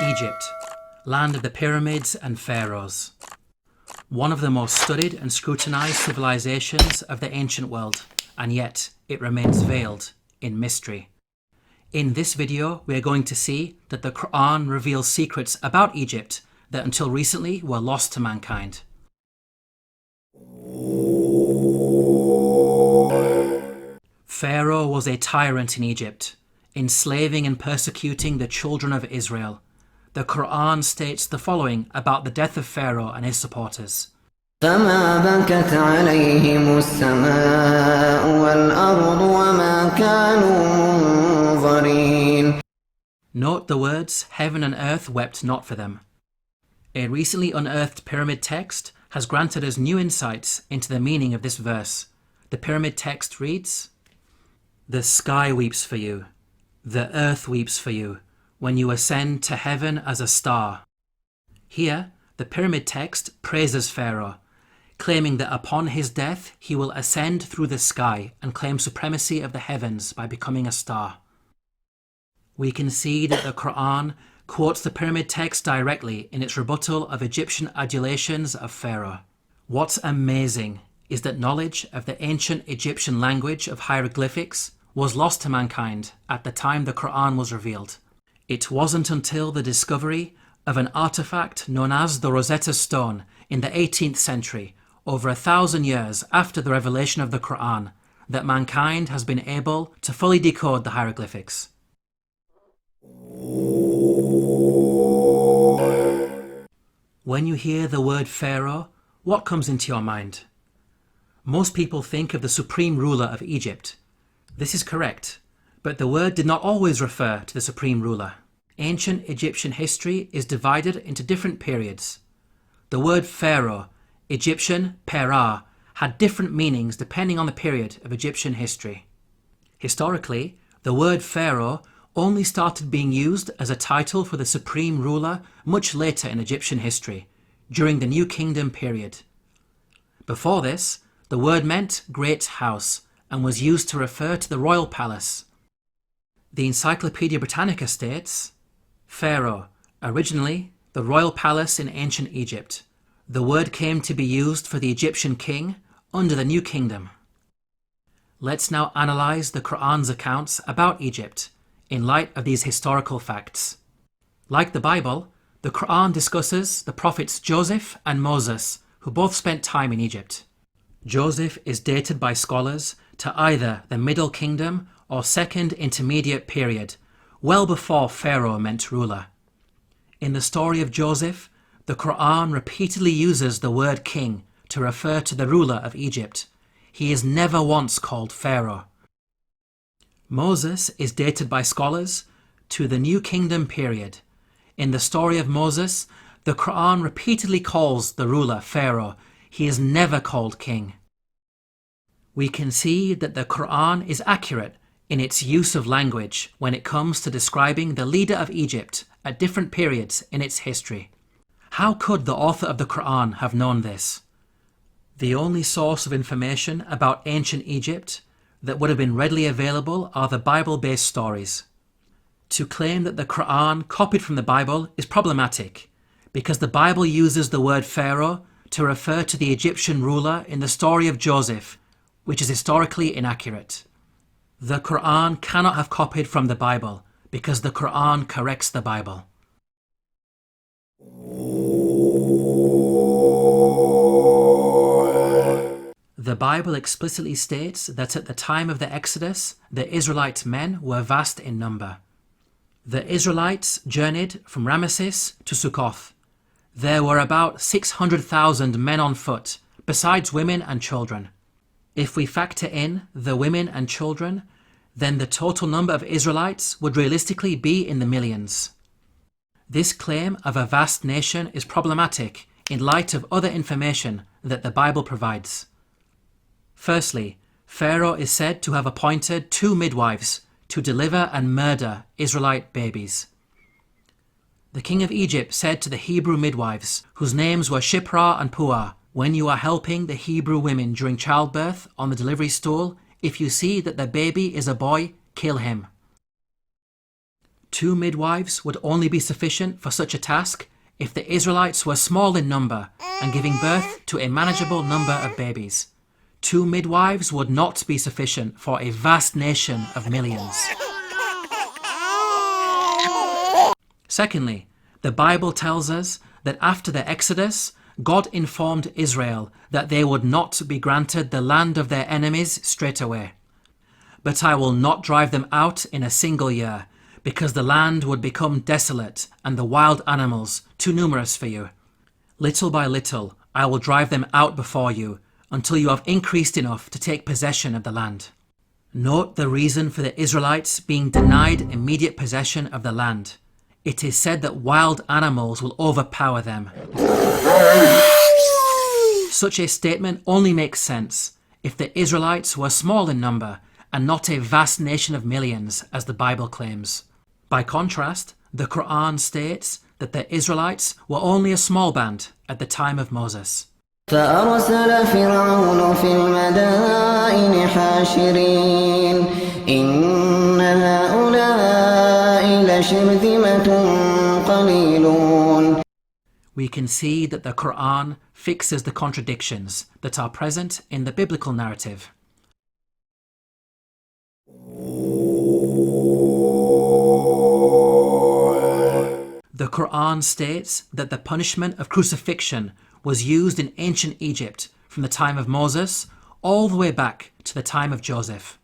Egypt, land of the pyramids and pharaohs. One of the most studied and scrutinized civilizations of the ancient world, and yet it remains veiled in mystery. In this video, we are going to see that the Qur'an reveals secrets about Egypt that until recently were lost to mankind. Pharaoh was a tyrant in Egypt, enslaving and persecuting the children of Israel. The Qur'an states the following about the death of Pharaoh and his supporters. فما بكت عليهم السماء والأرض وما كانوا منظرين. Note the words, heaven and earth wept not for them. A recently unearthed pyramid text has granted us new insights into the meaning of this verse. The pyramid text reads, "The sky weeps for you, the earth weeps for you, when you ascend to heaven as a star." Here, the pyramid text praises Pharaoh, claiming that upon his death he will ascend through the sky and claim supremacy of the heavens by becoming a star. We can see that the Qur'an quotes the pyramid text directly in its rebuttal of Egyptian adulations of Pharaoh. What's amazing is that knowledge of the ancient Egyptian language of hieroglyphics was lost to mankind at the time the Qur'an was revealed. It wasn't until the discovery of an artifact known as the Rosetta Stone in the 18th century, over 1,000 years after the revelation of the Qur'an, that mankind has been able to fully decode the hieroglyphics. When you hear the word Pharaoh, what comes into your mind? Most people think of the supreme ruler of Egypt. This is correct, but the word did not always refer to the supreme ruler. Ancient Egyptian history is divided into different periods. The word Pharaoh, Egyptian Perah, had different meanings depending on the period of Egyptian history. Historically, the word Pharaoh only started being used as a title for the supreme ruler much later in Egyptian history, during the New Kingdom period. Before this, the word meant great house and was used to refer to the royal palace. The Encyclopedia Britannica states, Pharaoh, originally the royal palace in ancient Egypt. The word came to be used for the Egyptian king under the New Kingdom. Let's now analyze the Qur'an's accounts about Egypt in light of these historical facts. Like the Bible, the Qur'an discusses the prophets Joseph and Moses, who both spent time in Egypt. Joseph is dated by scholars to either the Middle Kingdom or Second Intermediate period, well before Pharaoh meant ruler. In the story of Joseph, the Qur'an repeatedly uses the word king to refer to the ruler of Egypt. He is never once called Pharaoh. Moses is dated by scholars to the New Kingdom period. In the story of Moses, the Qur'an repeatedly calls the ruler Pharaoh. He is never called king. We can see that the Qur'an is accurate in its use of language when it comes to describing the leader of Egypt at different periods in its history. How could the author of the Qur'an have known this? The only source of information about ancient Egypt that would have been readily available are the Bible-based stories. To claim that the Qur'an copied from the Bible is problematic because the Bible uses the word Pharaoh to refer to the Egyptian ruler in the story of Joseph, which is historically inaccurate. The Qur'an cannot have copied from the Bible because the Qur'an corrects the Bible. The Bible explicitly states that at the time of the Exodus, the Israelite men were vast in number. The Israelites journeyed from Ramesses to Sukkoth. There were about 600,000 men on foot, besides women and children. If we factor in the women and children, then the total number of Israelites would realistically be in the millions. This claim of a vast nation is problematic in light of other information that the Bible provides. Firstly, Pharaoh is said to have appointed 2 midwives to deliver and murder Israelite babies. The king of Egypt said to the Hebrew midwives, whose names were Shiphrah and Puah, "When you are helping the Hebrew women during childbirth on the delivery stool, if you see that the baby is a boy, kill him." 2 midwives would only be sufficient for such a task if the Israelites were small in number and giving birth to a manageable number of babies. 2 midwives would not be sufficient for a vast nation of millions. Secondly, the Bible tells us that after the Exodus, God informed Israel that they would not be granted the land of their enemies straight away. But I will not drive them out in a single year, because the land would become desolate and the wild animals too numerous for you. Little by little I will drive them out before you, until you have increased enough to take possession of the land. Note the reason for the Israelites being denied immediate possession of the land. It is said that wild animals will overpower them. Such a statement only makes sense if the Israelites were small in number and not a vast nation of millions, as the Bible claims. By contrast, the Qur'an states that the Israelites were only a small band at the time of Moses. فأرسل فرعون في المدائن حاشرين إن هؤلاء لشرذمة قليلون. We can see that the Qur'an fixes the contradictions that are present in the biblical narrative. The Qur'an states that the punishment of crucifixion was used in ancient Egypt from the time of Moses all the way back to the time of Joseph.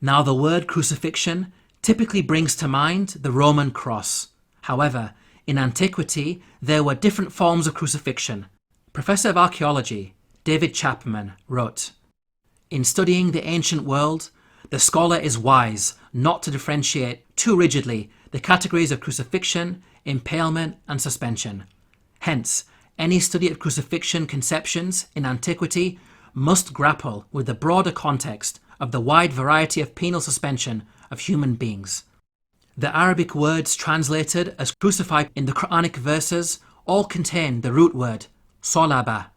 Now, the word crucifixion typically brings to mind the Roman cross. However, in antiquity, there were different forms of crucifixion. Professor of Archaeology David Chapman wrote, "In studying the ancient world, the scholar is wise not to differentiate too rigidly the categories of crucifixion, impalement, and suspension. Hence, any study of crucifixion conceptions in antiquity must grapple with the broader context of the wide variety of penal suspension of human beings." The Arabic words translated as crucified in the Quranic verses all contain the root word solaba.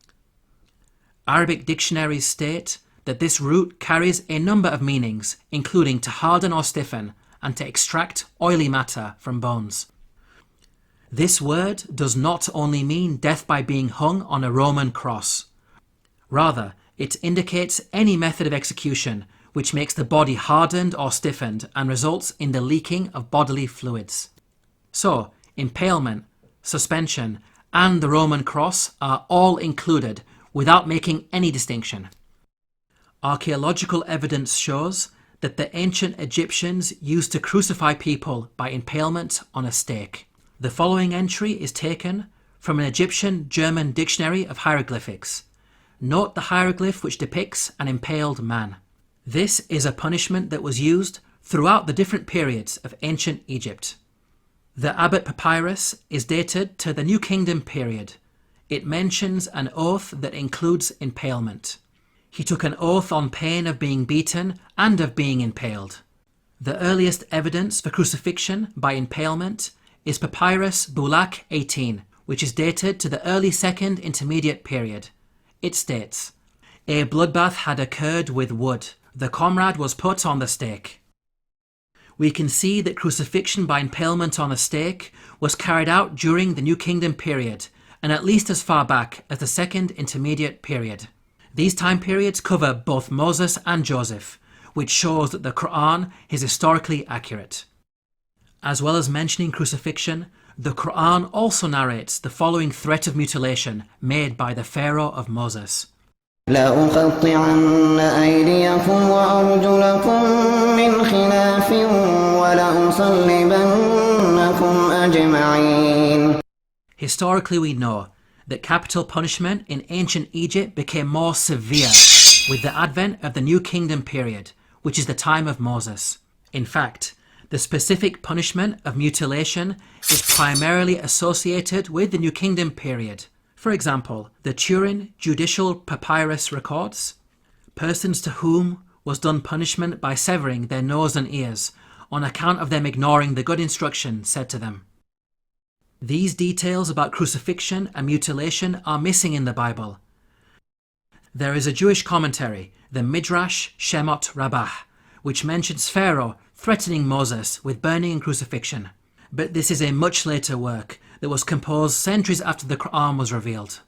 Arabic dictionaries state that this root carries a number of meanings, including to harden or stiffen and to extract oily matter from bones. This word does not only mean death by being hung on a Roman cross. Rather, it indicates any method of execution which makes the body hardened or stiffened and results in the leaking of bodily fluids. So, impalement, suspension, and the Roman cross are all included without making any distinction. Archaeological evidence shows that the ancient Egyptians used to crucify people by impalement on a stake. The following entry is taken from an Egyptian-German dictionary of hieroglyphics. Note the hieroglyph which depicts an impaled man. This is a punishment that was used throughout the different periods of ancient Egypt. The Abbot Papyrus is dated to the New Kingdom period. It mentions an oath that includes impalement. He took an oath on pain of being beaten and of being impaled. The earliest evidence for crucifixion by impalement is Papyrus Bulaq 18, which is dated to the early Second Intermediate period. It states, "A bloodbath had occurred with wood. The comrade was put on the stake." We can see that crucifixion by impalement on a stake was carried out during the New Kingdom period, and at least as far back as the Second Intermediate period. These time periods cover both Moses and Joseph, which shows that the Qur'an is historically accurate. As well as mentioning crucifixion, the Qur'an also narrates the following threat of mutilation made by the Pharaoh of Moses. لأقطعن أيديكم وأرجلكم من خلاف ولأصلبنكم أجمعين. Historically, we know that capital punishment in ancient Egypt became more severe with the advent of the New Kingdom period, which is the time of Moses. In fact, the specific punishment of mutilation is primarily associated with the New Kingdom period. For example, the Turin Judicial Papyrus records, "Persons to whom was done punishment by severing their nose and ears on account of them ignoring the good instruction said to them." These details about crucifixion and mutilation are missing in the Bible. There is a Jewish commentary, the Midrash Shemot Rabbah, which mentions Pharaoh threatening Moses with burning and crucifixion. But this is a much later work that was composed centuries after the Qur'an was revealed.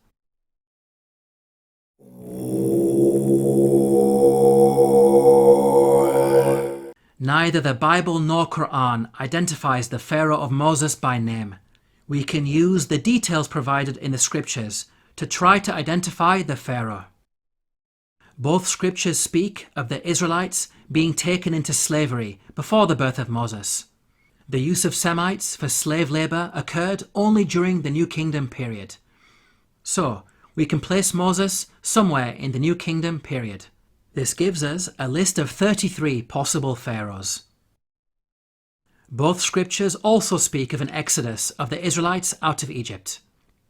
Neither the Bible nor Qur'an identifies the Pharaoh of Moses by name. We can use the details provided in the scriptures to try to identify the Pharaoh. Both scriptures speak of the Israelites being taken into slavery before the birth of Moses. The use of Semites for slave labor occurred only during the New Kingdom period. So, we can place Moses somewhere in the New Kingdom period. This gives us a list of 33 possible pharaohs. Both scriptures also speak of an exodus of the Israelites out of Egypt.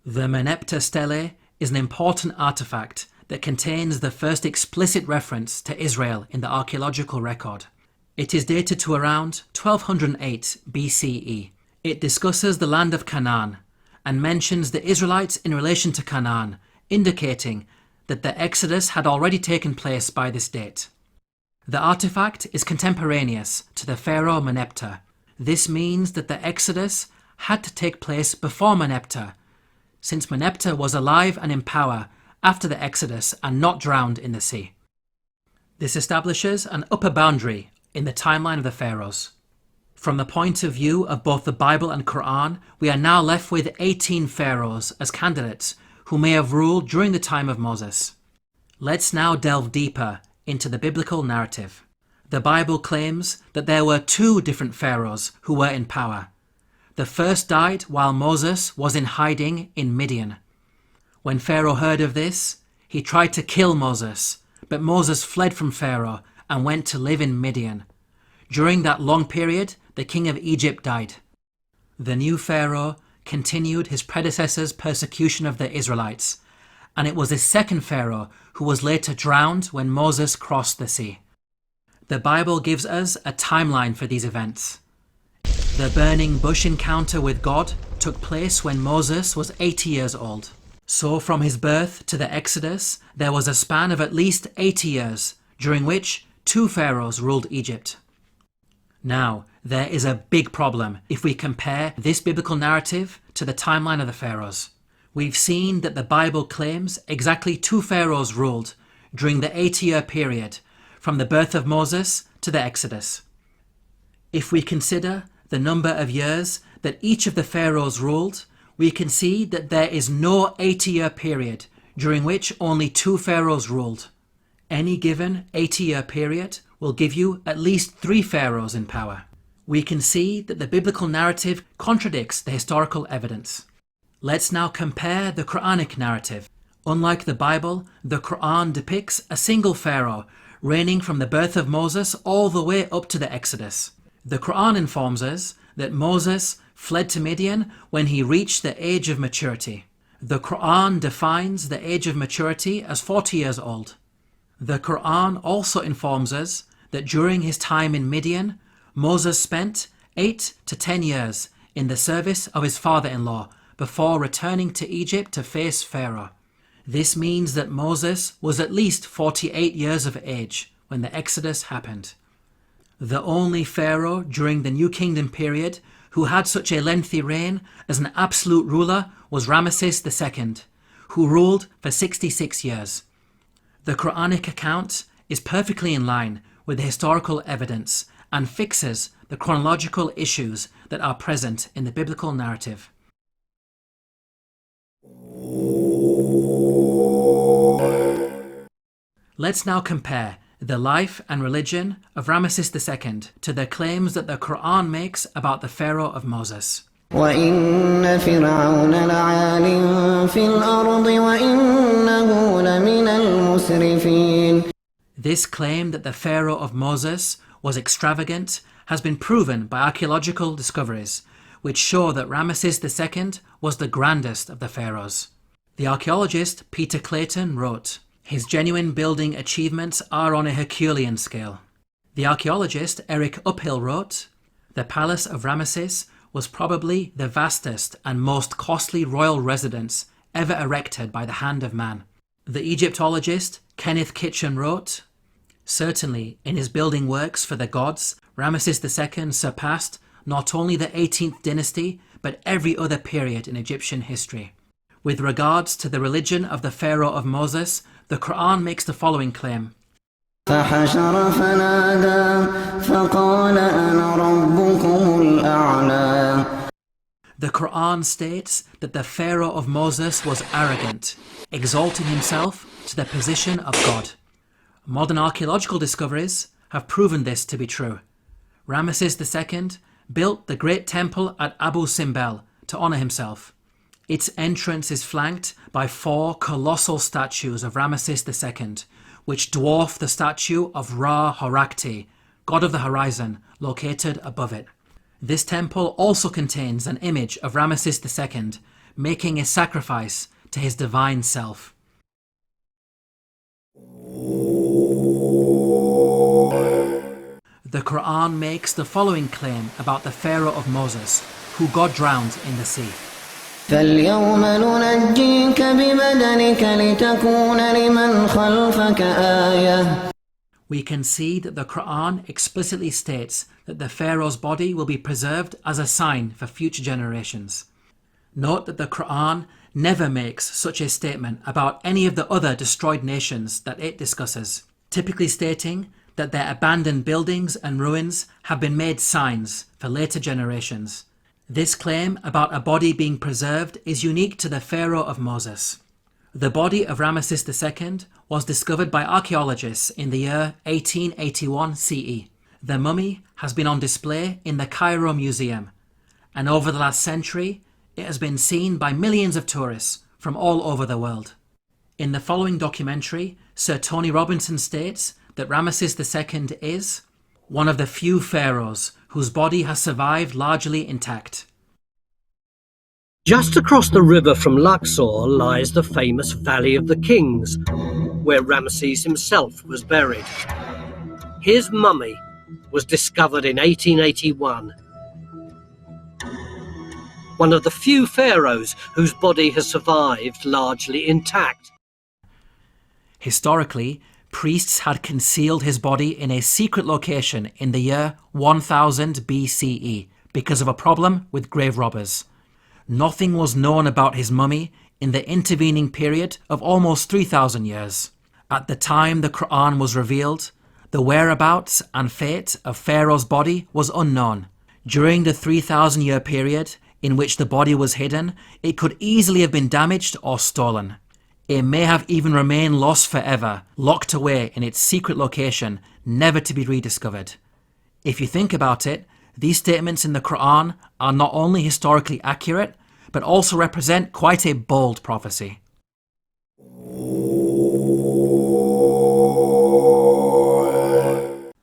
The Merneptah stele is an important artifact that contains the first explicit reference to Israel in the archaeological record. It is dated to around 1208 BCE. It discusses the land of Canaan and mentions the Israelites in relation to Canaan, indicating that the Exodus had already taken place by this date. The artifact is contemporaneous to the pharaoh Merneptah. This means that the Exodus had to take place before Merneptah, since Merneptah was alive and in power after the Exodus and not drowned in the sea. This establishes an upper boundary in the timeline of the pharaohs. From the point of view of both the Bible and Quran, we are now left with 18 pharaohs as candidates who may have ruled during the time of Moses. Let's now delve deeper into the biblical narrative. The Bible claims that there were 2 different pharaohs who were in power. The first died while Moses was in hiding in Midian. When Pharaoh heard of this, he tried to kill Moses, but Moses fled from Pharaoh and went to live in Midian. During that long period, the king of Egypt died. The new Pharaoh continued his predecessor's persecution of the Israelites, and it was his second Pharaoh who was later drowned when Moses crossed the sea. The Bible gives us a timeline for these events. The burning bush encounter with God took place when Moses was 80 years old. So from his birth to the Exodus, there was a span of at least 80 years, during which 2 pharaohs ruled Egypt. Now, there is a big problem if we compare this biblical narrative to the timeline of the pharaohs. We've seen that the Bible claims exactly 2 pharaohs ruled during the 80-year period, from the birth of Moses to the Exodus. If we consider the number of years that each of the pharaohs ruled, we can see that there is no 80-year period during which only 2 pharaohs ruled. Any given 80-year period will give you at least 3 pharaohs in power. We can see that the biblical narrative contradicts the historical evidence. Let's now compare the Quranic narrative. Unlike the Bible, the Qur'an depicts a single pharaoh reigning from the birth of Moses all the way up to the Exodus. The Qur'an informs us that Moses fled to Midian when he reached the age of maturity. The Qur'an defines the age of maturity as 40 years old. The Qur'an also informs us that during his time in Midian, Moses spent 8 to 10 years in the service of his father-in-law before returning to Egypt to face Pharaoh. This means that Moses was at least 48 years of age when the Exodus happened. The only Pharaoh during the New Kingdom period who had such a lengthy reign as an absolute ruler was Ramesses II, who ruled for 66 years. The Quranic account is perfectly in line with the historical evidence and fixes the chronological issues that are present in the biblical narrative. Let's now compare the life and religion of Ramesses II to the claims that the Qur'an makes about the Pharaoh of Moses. وَإِنَّ فِرْعَوْنَ لَعَالٍ فِي الْأَرْضِ وَإِنَّهُ لَمِنَ الْمُسْرِفِينَ. This claim that the Pharaoh of Moses was extravagant has been proven by archaeological discoveries, which show that Ramesses II was the grandest of the pharaohs. The archaeologist Peter Clayton wrote, "His genuine building achievements are on a Herculean scale." The archaeologist Eric Uphill wrote, "The palace of Ramesses was probably the vastest and most costly royal residence ever erected by the hand of man." The Egyptologist Kenneth Kitchen wrote, "Certainly, in his building works for the gods, Ramesses II surpassed not only the 18th dynasty, but every other period in Egyptian history. With regards to the religion of the Pharaoh of Moses, the Qur'an makes the following claim. فحشر فنادى فقال أنا ربكم الأعلى. The Qur'an states that the Pharaoh of Moses was arrogant, exalting himself to the position of God. Modern archaeological discoveries have proven this to be true. Ramesses II built the great temple at Abu Simbel to honour himself. Its entrance is flanked by 4 colossal statues of Ramesses II, which dwarf the statue of Ra-Horakhti, god of the horizon, located above it. This temple also contains an image of Ramesses II making a sacrifice to his divine self. The Qur'an makes the following claim about the Pharaoh of Moses, who God drowned in the sea. فاليوم ننجيك ببدنك لتكون لمن خلفك آية. We can see that the Qur'an explicitly states that the Pharaoh's body will be preserved as a sign for future generations. Note that the Qur'an never makes such a statement about any of the other destroyed nations that it discusses, typically stating that their abandoned buildings and ruins have been made signs for later generations. This claim about a body being preserved is unique to the Pharaoh of Moses. The body of Ramesses II was discovered by archaeologists in the year 1881 CE. The mummy has been on display in the Cairo Museum, and over the last century it has been seen by millions of tourists from all over the world. In the following documentary, Sir Tony Robinson states that Ramesses II is one of the few pharaohs whose body has survived largely intact. Just across the river from Luxor lies the famous Valley of the Kings, where Ramesses himself was buried. His mummy was discovered in 1881. One of the few pharaohs whose body has survived largely intact. Historically, priests had concealed his body in a secret location in the year 1000 BCE because of a problem with grave robbers. Nothing was known about his mummy in the intervening period of almost 3,000 years. At the time the Qur'an was revealed, the whereabouts and fate of Pharaoh's body was unknown. During the 3,000-year period in which the body was hidden, it could easily have been damaged or stolen. It may have even remained lost forever, locked away in its secret location, never to be rediscovered. If you think about it, these statements in the Qur'an are not only historically accurate, but also represent quite a bold prophecy.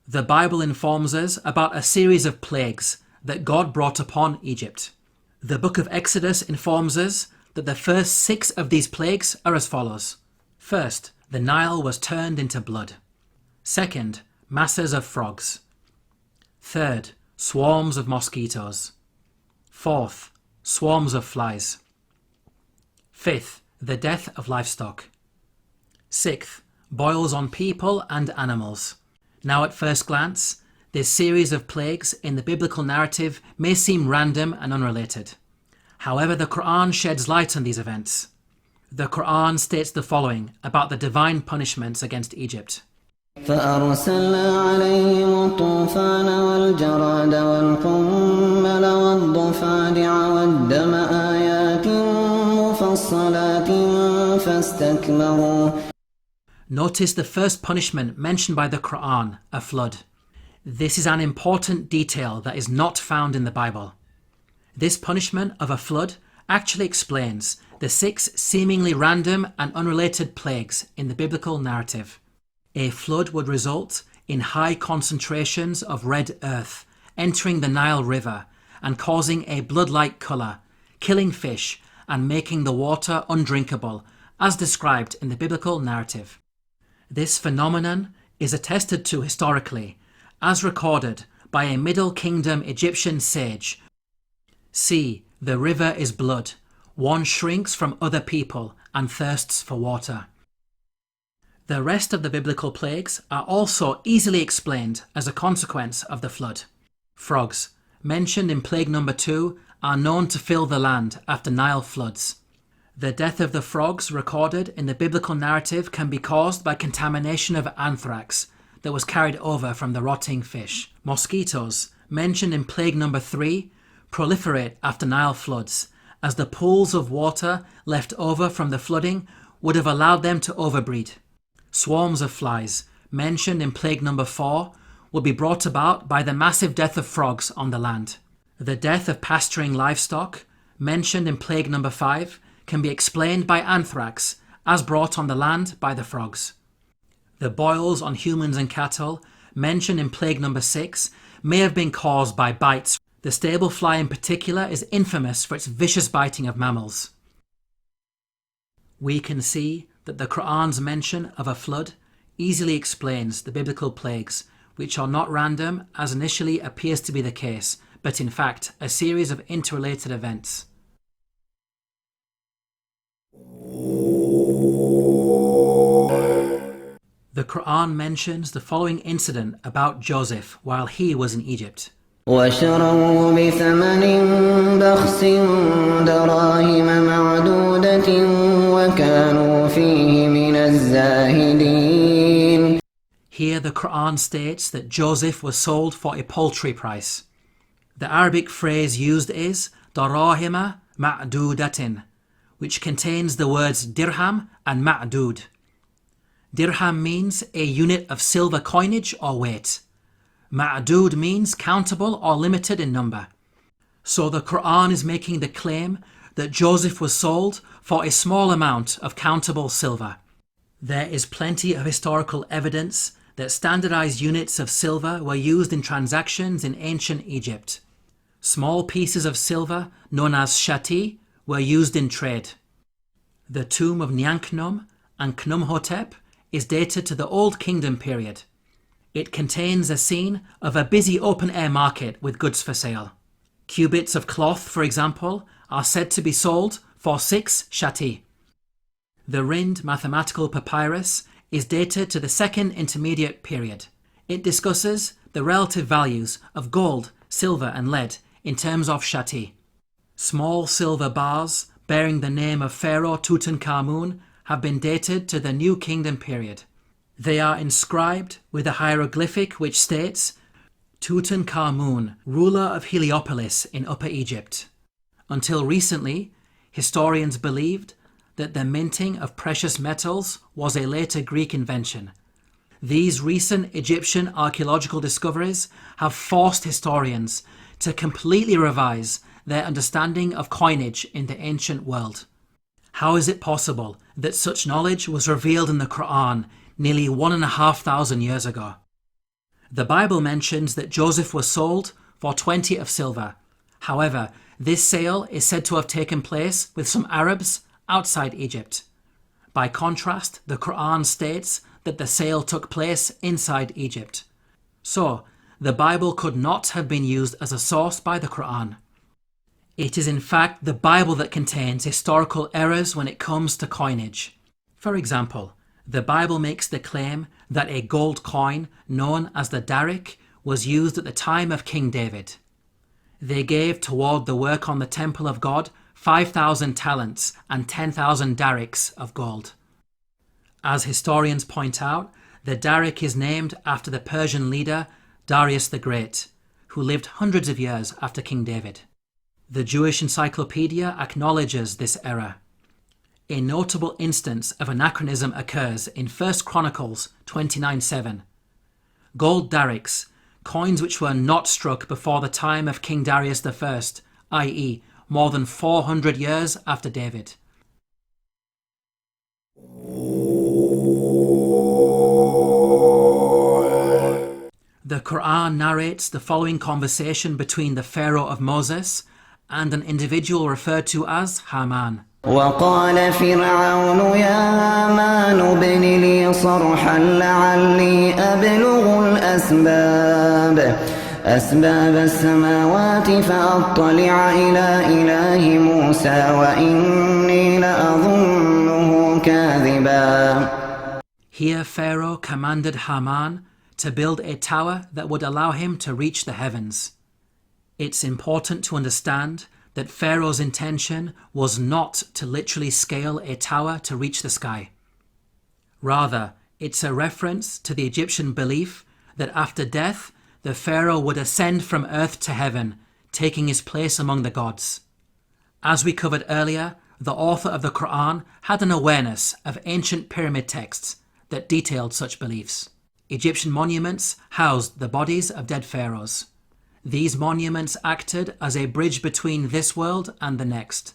The Bible informs us about a series of plagues that God brought upon Egypt. The book of Exodus informs us that the first 6 of these plagues are as follows. First, the Nile was turned into blood. Second, masses of frogs. Third, swarms of mosquitoes. Fourth, swarms of flies. Fifth, the death of livestock. Sixth, boils on people and animals. Now at first glance, this series of plagues in the biblical narrative may seem random and unrelated. However, the Qur'an sheds light on these events. The Qur'an states the following about the divine punishments against Egypt. فأرسلنا عليهم الطوفان والجراد والقمل والضفادع والدم آيات مفصلات فاستكبروا. Notice the first punishment mentioned by the Qur'an, a flood. This is an important detail that is not found in the Bible. This punishment of a flood actually explains the 6 seemingly random and unrelated plagues in the biblical narrative. A flood would result in high concentrations of red earth entering the Nile River and causing a blood-like colour, killing fish and making the water undrinkable, as described in the biblical narrative. This phenomenon is attested to historically, as recorded by a Middle Kingdom Egyptian sage. See, the river is blood. One shrinks from other people and thirsts for water. The rest of the biblical plagues are also easily explained as a consequence of the flood. Frogs, mentioned in plague number 2, are known to fill the land after Nile floods. The death of the frogs recorded in the biblical narrative can be caused by contamination of anthrax that was carried over from the rotting fish. Mosquitoes, mentioned in plague number 3, proliferate after Nile floods, as the pools of water left over from the flooding would have allowed them to overbreed. Swarms of flies, mentioned in plague number 4, will be brought about by the massive death of frogs on the land. The death of pasturing livestock, mentioned in plague number 5, can be explained by anthrax, as brought on the land by the frogs. The boils on humans and cattle, mentioned in plague number 6, may have been caused by bites. The stable fly in particular is infamous for its vicious biting of mammals. We can see that the Qur'an's mention of a flood easily explains the biblical plagues, which are not random as initially appears to be the case, but in fact a series of interrelated events. The Qur'an mentions the following incident about Joseph while he was in Egypt. وشروه بثمن بخس دراهم معدودة وكانوا فيه من الزاهدين. Here the Qur'an states that Joseph was sold for a paltry price. The Arabic phrase used is darahima ma'dudatin, which contains the words dirham and ma'dud. Dirham means a unit of silver coinage or weight. Ma'dud means countable or limited in number. So the Qur'an is making the claim that Joseph was sold for a small amount of countable silver. There is plenty of historical evidence that standardized units of silver were used in transactions in ancient Egypt. Small pieces of silver, known as shati, were used in trade. The tomb of Nyankhnum and Khnumhotep is dated to the Old Kingdom period. It contains a scene of a busy open-air market with goods for sale. Cubits of cloth, for example, are said to be sold for 6 shati. The Rind mathematical papyrus is dated to the Second Intermediate period. It discusses the relative values of gold, silver and lead in terms of shati. Small silver bars bearing the name of Pharaoh Tutankhamun have been dated to the New Kingdom period. They are inscribed with a hieroglyphic which states, Tutankhamun, ruler of Heliopolis in Upper Egypt. Until recently, historians believed that the minting of precious metals was a later Greek invention. These recent Egyptian archaeological discoveries have forced historians to completely revise their understanding of coinage in the ancient world. How is it possible that such knowledge was revealed in the Qur'an nearly 1,500 years ago? The Bible mentions that Joseph was sold for 20 of silver. However, this sale is said to have taken place with some Arabs outside Egypt. By contrast, the Qur'an states that the sale took place inside Egypt. So, the Bible could not have been used as a source by the Qur'an. It is in fact the Bible that contains historical errors when it comes to coinage. For example, the Bible makes the claim that a gold coin known as the darik was used at the time of King David. They gave toward the work on the temple of God 5,000 talents and 10,000 dariks of gold. As historians point out, the darik is named after the Persian leader Darius the Great, who lived hundreds of years after King David. The Jewish Encyclopedia acknowledges this error. A notable instance of anachronism occurs in 1 Chronicles 29:7. Gold dariks, coins which were not struck before the time of King Darius I, i.e. more than 400 years after David. The Qur'an narrates the following conversation between the Pharaoh of Moses and an individual referred to as Haman. وقال فرعون يا هامان ابن لي صرحا لعلي أبلغ أسباب السماوات فأطلع إلى إله موسى وإني لأظنه كاذبا. Here Pharaoh commanded Haman to build a tower that would allow him to reach the heavens. It's important to understand that Pharaoh's intention was not to literally scale a tower to reach the sky. Rather, it's a reference to the Egyptian belief that after death, the Pharaoh would ascend from earth to heaven, taking his place among the gods. As we covered earlier, the author of the Qur'an had an awareness of ancient pyramid texts that detailed such beliefs. Egyptian monuments housed the bodies of dead pharaohs. These monuments acted as a bridge between this world and the next.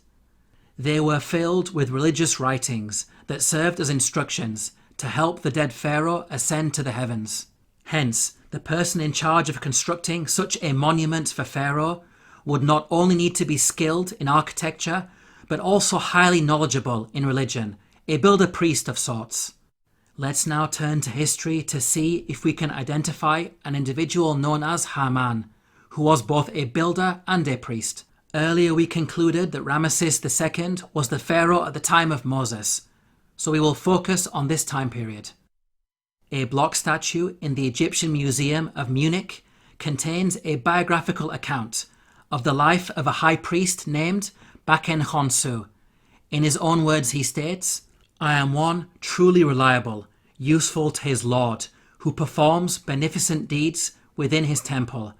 They were filled with religious writings that served as instructions to help the dead pharaoh ascend to the heavens. Hence, the person in charge of constructing such a monument for Pharaoh would not only need to be skilled in architecture, but also highly knowledgeable in religion, a builder-priest of sorts. Let's now turn to history to see if we can identify an individual known as Haman, who was both a builder and a priest. Earlier we concluded that Ramesses II was the pharaoh at the time of Moses, so we will focus on this time period. A block statue in the Egyptian Museum of Munich contains a biographical account of the life of a high priest named Baken-Khonsu. In his own words he states, "I am one truly reliable, useful to his Lord, who performs beneficent deeds within his temple.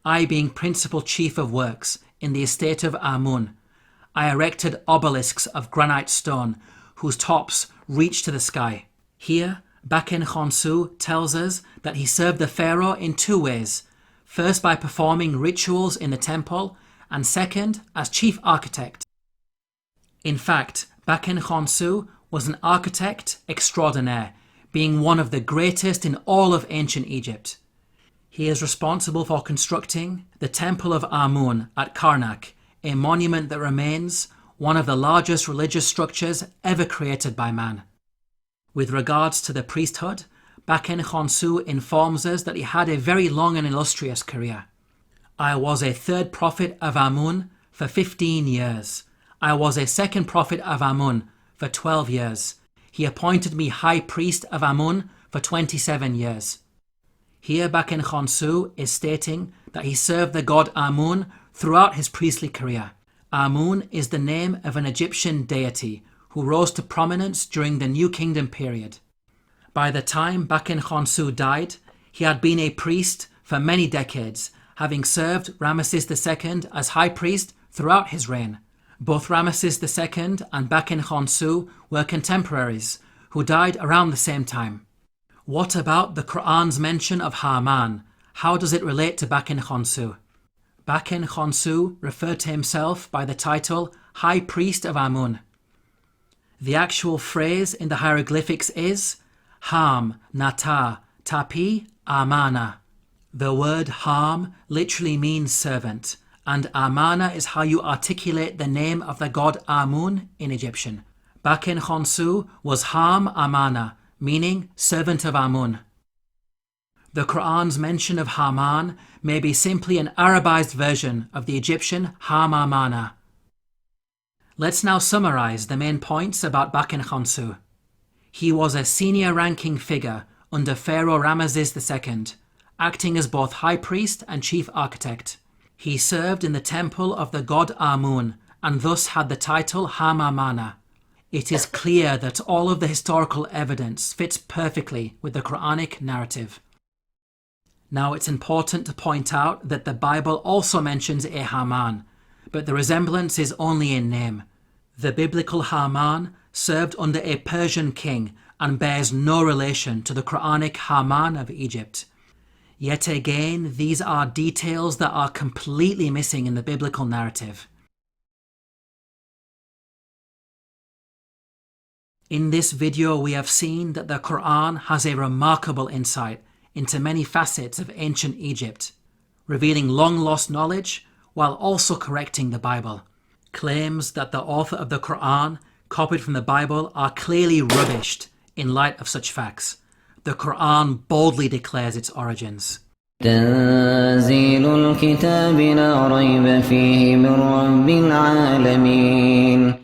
I being principal chief of works in the estate of Namun, I erected obelisks of granite stone whose tops reach to the sky." Here, Baken-Khonsu tells us that he served the pharaoh in two ways, first by performing rituals in the temple, and second as chief architect. In fact, Baken-Khonsu was an architect extraordinaire, being one of the greatest in all of ancient Egypt. He is responsible for constructing the Temple of Namun at Karnak, a monument that remains one of the largest religious structures ever created by man. With regards to the priesthood, Baken-Khonsu informs us that he had a very long and illustrious career. "I was a third prophet of Namun for 15 years. I was a second prophet of Namun for 12 years. He appointed me high priest of Namun for 27 years. Here Baken-Khonsu is stating that he served the god Namun throughout his priestly career. Namun is the name of an Egyptian deity who rose to prominence during the New Kingdom period. By the time Baken-Khonsu died, he had been a priest for many decades, having served Ramesses II as high priest throughout his reign. Both Ramesses II and Baken-Khonsu were contemporaries who died around the same time. What about the Qur'an's mention of Haman? How does it relate to Baken-Khonsu? Baken-Khonsu referred to himself by the title High Priest of Namun. The actual phrase in the hieroglyphics is Ham, Nata, Tapi, Amana. The word Ham literally means servant, and Amana is how you articulate the name of the god Namun in Egyptian. Baken-Khonsu was Ham Amana, meaning servant of Namun. The Qur'an's mention of Haman may be simply an Arabized version of the Egyptian Ham Amana. Let's now summarize the main points about Baken-Khonsu. He was a senior-ranking figure under Pharaoh Ramesses II, acting as both high priest and chief architect. He served in the temple of the god Namun and thus had the title Ham Amana. It is clear that all of the historical evidence fits perfectly with the Quranic narrative. Now it's important to point out that the Bible also mentions a Haman, but the resemblance is only in name. The biblical Haman served under a Persian king and bears no relation to the Quranic Haman of Egypt. Yet again, these are details that are completely missing in the biblical narrative. In this video, we have seen that the Qur'an has a remarkable insight into many facets of ancient Egypt, revealing long-lost knowledge while also correcting the Bible. Claims that the author of the Qur'an copied from the Bible are clearly rubbished in light of such facts. The Qur'an boldly declares its origins. تنزيل الكتاب لا ريب فيه من رب العالمين